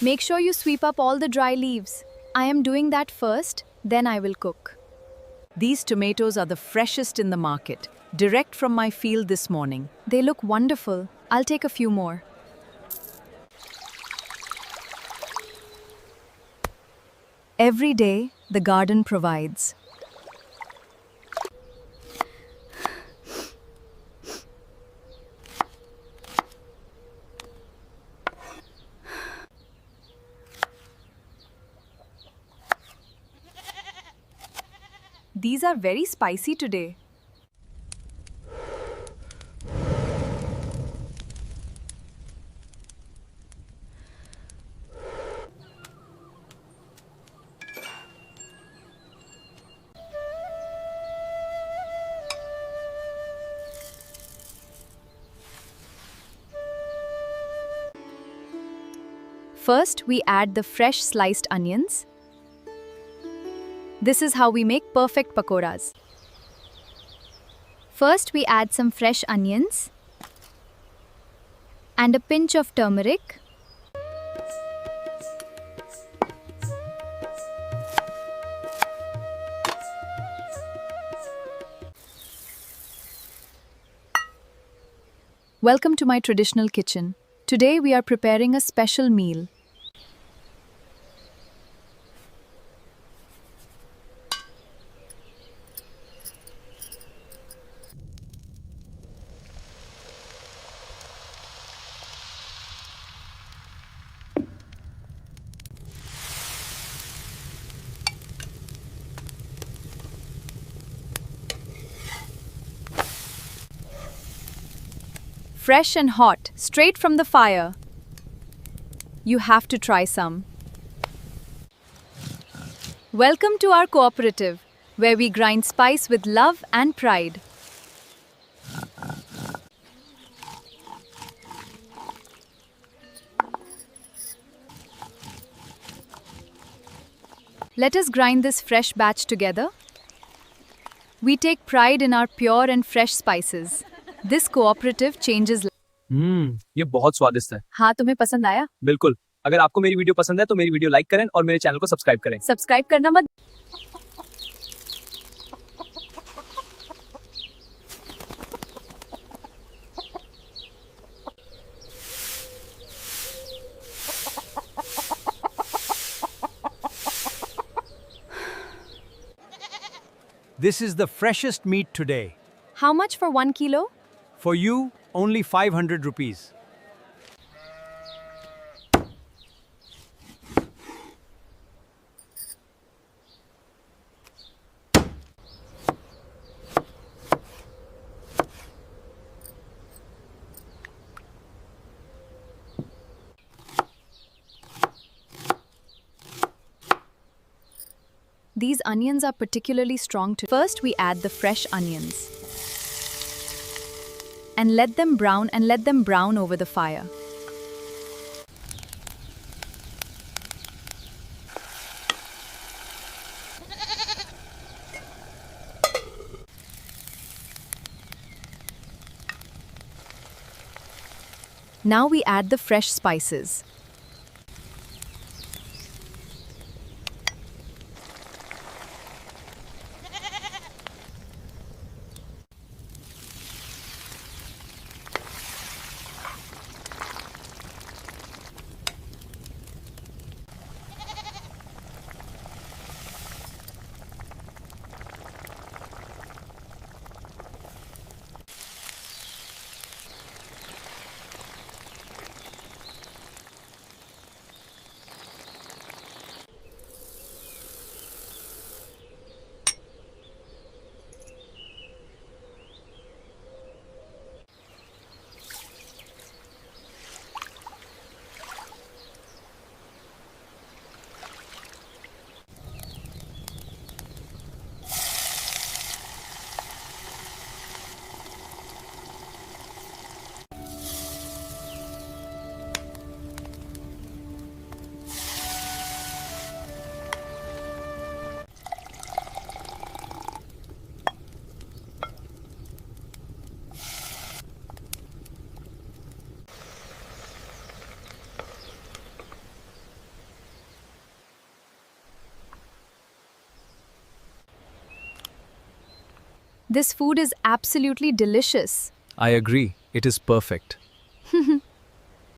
Make sure you sweep up all the dry leaves. I am doing that first, then I will cook. These tomatoes are the freshest in the market, direct from my field this morning. They look wonderful. I'll take a few more. Every day, the garden provides. These are very spicy today. First, we add the fresh sliced onions. This is how we make perfect pakoras. First, we add some fresh onions and a pinch of turmeric. Welcome to my traditional kitchen. Today we are preparing a special meal. Fresh and hot, straight from the fire. You have to try some. Welcome to our cooperative, where we grind spice with love and pride. Let us grind this fresh batch together. We take pride in our pure and fresh spices. This cooperative changes lives. ये बहुत स्वादिष्ट है। हाँ, तुम्हें पसंद आया? बिल्कुल। अगर आपको मेरी वीडियो पसंद है तो मेरी वीडियो लाइक करें और मेरे चैनल को सब्सक्राइब करें। सब्सक्राइब करना मत। This is the freshest meat today. How much for 1 kilo? For you, only 500 rupees. These onions are particularly strong to. First, we add the fresh onions and let them brown over the fire. Now we add the fresh spices. This food is absolutely delicious. I agree. It is perfect.